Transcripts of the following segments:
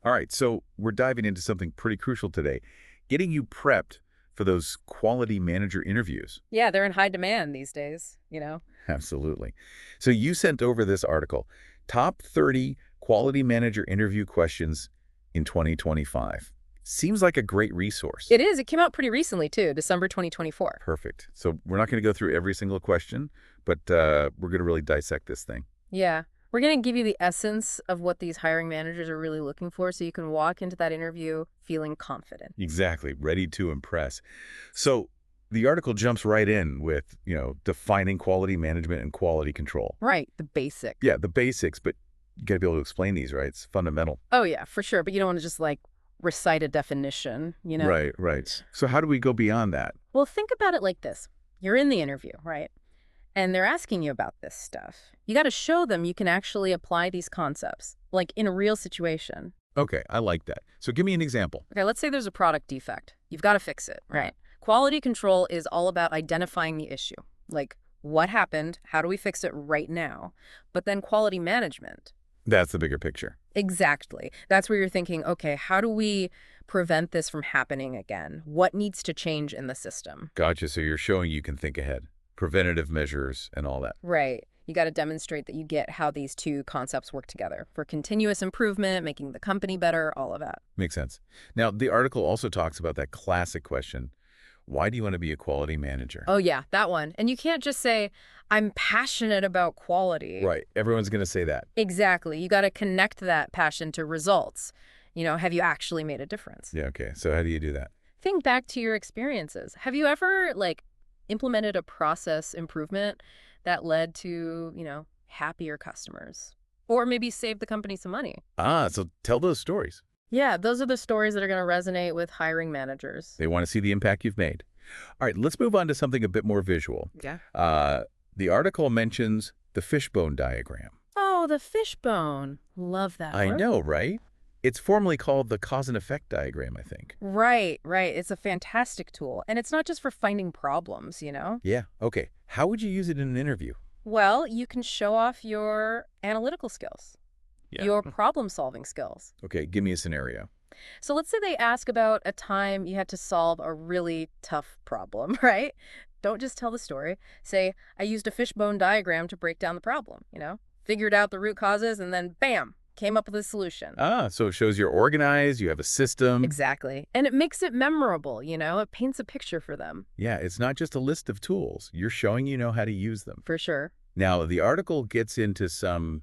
All right, so we're diving into something pretty crucial today, getting you prepped for those quality manager interviews. Yeah, they're in high demand these days. Absolutely. So you sent over this article, Top 30 Quality Manager Interview Questions in 2025. Seems like a great resource. It is. It came out pretty recently, too, December 2024. Perfect. So we're not going to go through every single question, but we're going to really dissect this thing. Yeah. We're going to give you the essence of what these hiring managers are really looking for so you can walk into that interview feeling confident. Exactly. Ready to impress. So the article jumps right in with, defining quality management and quality control. Right. The basic. Yeah, the basics, but you got to be able to explain these, right? It's fundamental. Oh, yeah, for sure. But you don't want to just recite a definition. Right, right. So how do we go beyond that? Well, think about it like this. You're in the interview, right? And they're asking you about this stuff. You got to show them you can actually apply these concepts, like in a real situation. Okay, I like that. So give me an example. Okay, let's say there's a product defect. You've got to fix it, right? Quality control is all about identifying the issue. Like, what happened? How do we fix it right now? But then quality management. That's the bigger picture. Exactly. That's where you're thinking, okay, how do we prevent this from happening again? What needs to change in the system? Gotcha. So you're showing you can think ahead. Preventative measures and all that. Right. You got to demonstrate that you get how these two concepts work together for continuous improvement, making the company better, all of that. Makes sense. Now, the article also talks about that classic question, why do you want to be a quality manager? Oh, yeah, that one. And you can't just say, I'm passionate about quality. Right. Everyone's going to say that. Exactly. You got to connect that passion to results. Have you actually made a difference? Yeah, okay. So how do you do that? Think back to your experiences. Have you ever, implemented a process improvement that led to, happier customers? Or maybe saved the company some money? So tell those stories. Yeah, those are the stories that are going to resonate with hiring managers. They want to see the impact you've made. All right, let's move on to something a bit more visual. Yeah. The article mentions the fishbone diagram. Oh, the fishbone. Love that. I know, right? It's formally called the cause and effect diagram, I think. Right. It's a fantastic tool. And it's not just for finding problems. Yeah, okay. How would you use it in an interview? Well, you can show off your analytical skills, your problem-solving skills. Okay, give me a scenario. So let's say they ask about a time you had to solve a really tough problem, right? Don't just tell the story. Say, I used a fishbone diagram to break down the problem. Figured out the root causes and then, bam, came up with a solution. So it shows you're organized, you have a system. Exactly. And it makes it memorable, it paints a picture for them. Yeah, it's not just a list of tools. You're showing you know how to use them. For sure. Now, the article gets into some,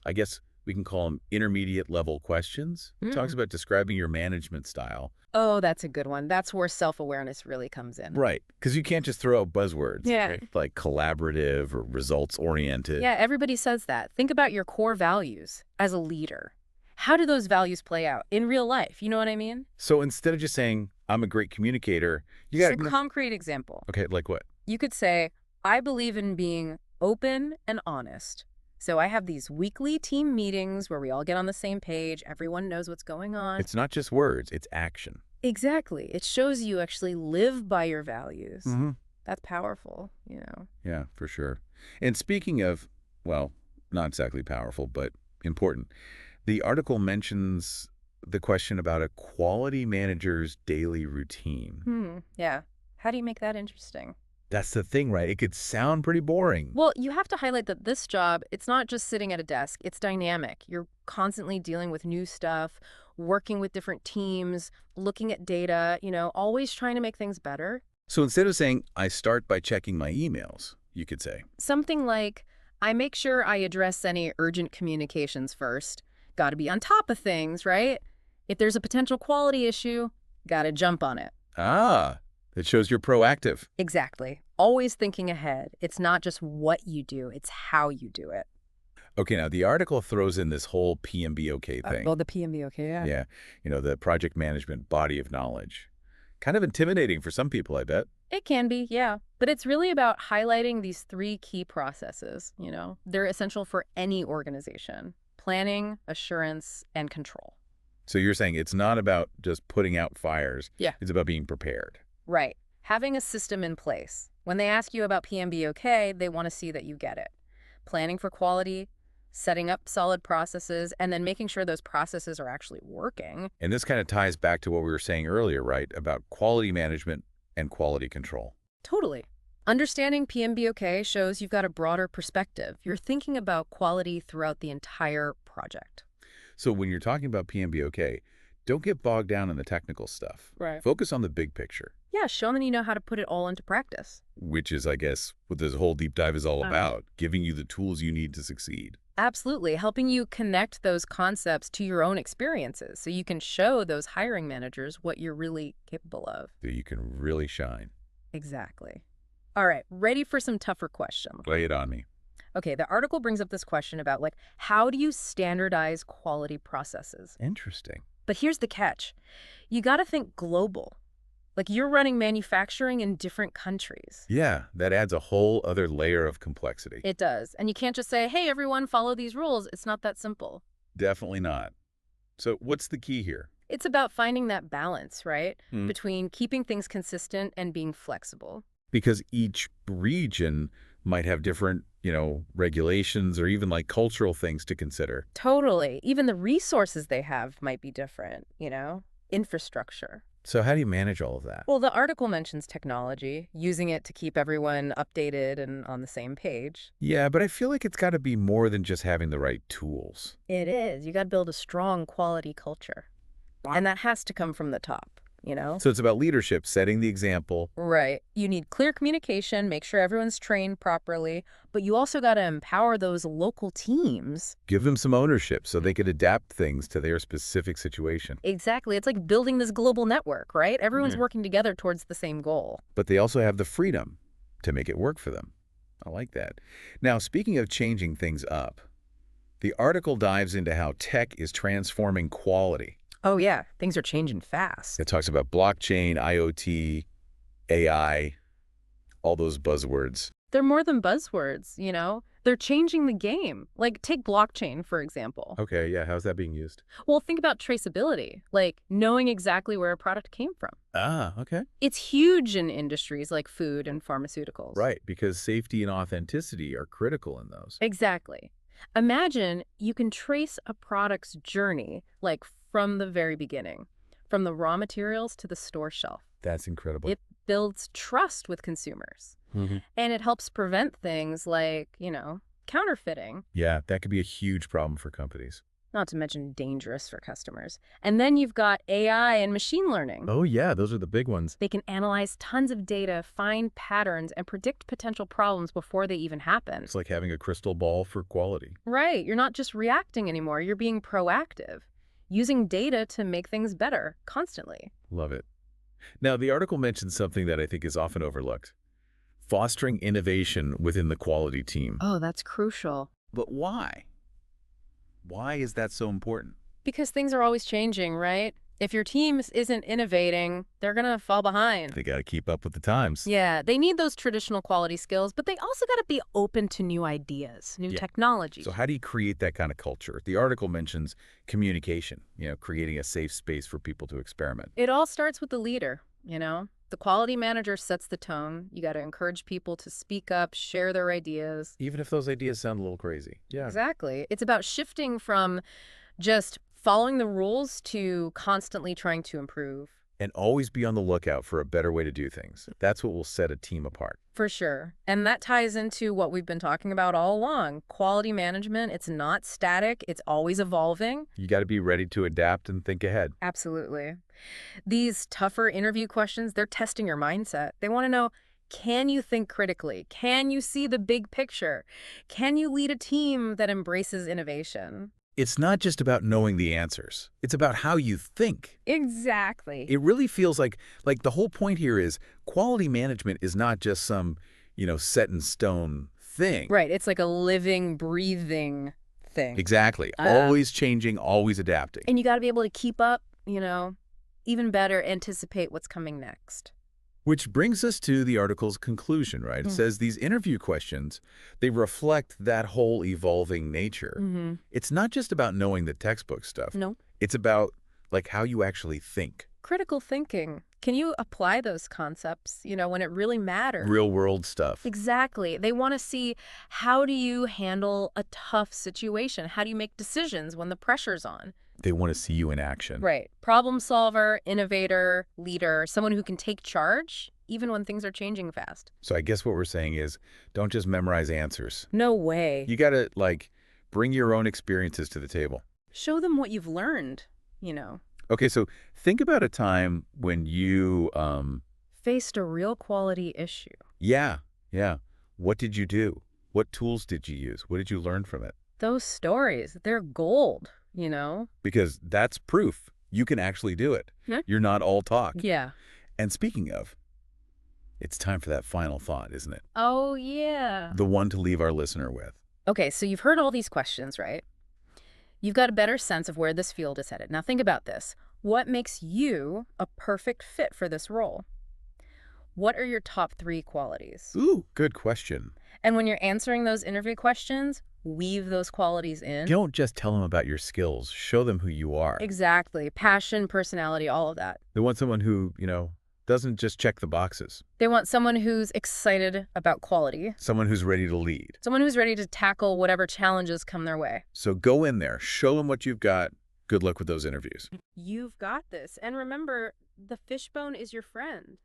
I guess we can call them intermediate level questions. It talks about describing your management style. Oh, that's a good one. That's where self-awareness really comes in. Right, because you can't just throw out buzzwords. Yeah. Right? Like collaborative or results-oriented. Yeah, everybody says that. Think about your core values as a leader. How do those values play out in real life? You know what I mean? So instead of just saying, I'm a great communicator, you got a concrete example. Okay, like what? You could say, I believe in being open and honest. So I have these weekly team meetings where we all get on the same page. Everyone knows what's going on. It's not just words, it's action. Exactly. It shows you actually live by your values. Mm-hmm. That's powerful. Yeah, for sure. And speaking of, well, not exactly powerful, but important, the article mentions the question about a quality manager's daily routine. Yeah. How do you make that interesting? That's the thing, right? It could sound pretty boring. Well, you have to highlight that this job, it's not just sitting at a desk. It's dynamic. You're constantly dealing with new stuff, working with different teams, looking at data, always trying to make things better. So instead of saying, I start by checking my emails, you could say something like, I make sure I address any urgent communications first. Got to be on top of things, right? If there's a potential quality issue, got to jump on it. It shows you're proactive. Exactly. Always thinking ahead. It's not just what you do, it's how you do it. Okay, now the article throws in this whole PMBOK thing. The PMBOK, yeah. Yeah, the project management body of knowledge. Kind of intimidating for some people, I bet. It can be, yeah. But it's really about highlighting these 3 key processes, They're essential for any organization. Planning, assurance, and control. So you're saying it's not about just putting out fires. Yeah. It's about being prepared. Right. Having a system in place. When they ask you about PMBOK, they want to see that you get it. Planning for quality, setting up solid processes, and then making sure those processes are actually working. And this kind of ties back to what we were saying earlier, right, about quality management and quality control. Totally. Understanding PMBOK shows you've got a broader perspective. You're thinking about quality throughout the entire project. So when you're talking about PMBOK, don't get bogged down in the technical stuff. Right. Focus on the big picture, Yeah, show them you know how to put it all into practice. which is, I guess, what this whole deep dive is all about, giving you the tools you need to succeed. Absolutely, helping you connect those concepts to your own experiences so you can show those hiring managers what you're really capable of. So you can really shine. Exactly. All right, ready for some tougher questions. Lay it on me. Okay, the article brings up this question about how do you standardize quality processes? Interesting. But here's the catch. You got to think global. You're running manufacturing in different countries. Yeah, that adds a whole other layer of complexity. It does. And you can't just say, hey, everyone, follow these rules. It's not that simple. Definitely not. So what's the key here? It's about finding that balance, right? Hmm. Between keeping things consistent and being flexible. Because each region might have different, regulations or even cultural things to consider. Totally. Even the resources they have might be different, infrastructure. So how do you manage all of that? Well, the article mentions technology, using it to keep everyone updated and on the same page. Yeah, but I feel like it's got to be more than just having the right tools. It is. You got to build a strong quality culture. And that has to come from the top, So it's about leadership, setting the example. Right. You need clear communication, make sure everyone's trained properly, but you also got to empower those local teams. Give them some ownership so they could adapt things to their specific situation. Exactly. It's like building this global network, right? Everyone's working together towards the same goal. But they also have the freedom to make it work for them. I like that. Now, speaking of changing things up, the article dives into how tech is transforming quality. Oh, yeah. Things are changing fast. It talks about blockchain, IoT, AI, all those buzzwords. They're more than buzzwords. They're changing the game. Take blockchain, for example. Okay, yeah, how's that being used? Well, think about traceability, knowing exactly where a product came from. Ah, okay. It's huge in industries like food and pharmaceuticals. Right, because safety and authenticity are critical in those. Exactly. Imagine you can trace a product's journey, from the very beginning, from the raw materials to the store shelf. That's incredible. It builds trust with consumers. Mhm. And it helps prevent things like, counterfeiting, Yeah, that could be a huge problem for companies. not to mention dangerous for customers. And then you've got AI and machine learning. Oh, yeah, those are the big ones. They can analyze tons of data, find patterns, and predict potential problems before they even happen. It's like having a crystal ball for quality. Right. You're not just reacting anymore. You're being proactive, using data to make things better constantly. Love it. Now, the article mentions something that I think is often overlooked. Fostering innovation within the quality team. Oh, that's crucial. But why? Why is that so important? Because things are always changing, right? If your team isn't innovating, they're going to fall behind. They got to keep up with the times. Yeah, they need those traditional quality skills, but they also got to be open to new ideas, new technology. So how do you create that kind of culture? The article mentions communication, creating a safe space for people to experiment. It all starts with the leader, The quality manager sets the tone. You got to encourage people to speak up, share their ideas. Even if those ideas sound a little crazy. Yeah. Exactly. It's about shifting from just following the rules to constantly trying to improve. And always be on the lookout for a better way to do things. That's what will set a team apart. For sure. And that ties into what we've been talking about all along. Quality management, it's not static. It's always evolving. You got to be ready to adapt and think ahead. Absolutely. These tougher interview questions, they're testing your mindset. They want to know, can you think critically? Can you see the big picture? Can you lead a team that embraces innovation? It's not just about knowing the answers. It's about how you think. Exactly. It really feels like the whole point here is quality management is not just some, set in stone thing. Right. It's like a living, breathing thing. Exactly. Always changing, always adapting. And you got to be able to keep up, even better, anticipate what's coming next. Which brings us to the article's conclusion, right? It says these interview questions, they reflect that whole evolving nature. It's not just about knowing the textbook stuff. No. It's about how you actually think. Critical thinking. Can you apply those concepts, when it really matters? Real world stuff. Exactly. They want to see, how do you handle a tough situation? How do you make decisions when the pressure's on? They want to see you in action. Right. Problem solver, innovator, leader, someone who can take charge even when things are changing fast. So I guess what we're saying is don't just memorize answers. No way. You got to, bring your own experiences to the table. Show them what you've learned. Okay, so think about a time when you, Faced a real quality issue. yeah, yeah. What did you do? What tools did you use? What did you learn from it? Those stories, they're gold. Because that's proof you can actually do it. Yeah. You're not all talk. Yeah. And speaking of, it's time for that final thought, isn't it? Oh, yeah. The one to leave our listener with. Okay, so you've heard all these questions, right? You've got a better sense of where this field is headed. Now think about this. What makes you a perfect fit for this role? What are your top 3 qualities? Ooh, good question. And when you're answering those interview questions, weave those qualities in. Don't just tell them about your skills. Show them who you are. Exactly. Passion, personality, all of that. They want someone who, doesn't just check the boxes. They want someone who's excited about quality. Someone who's ready to lead. Someone who's ready to tackle whatever challenges come their way. So go in there. Show them what you've got. Good luck with those interviews. You've got this. And remember, the fishbone is your friend.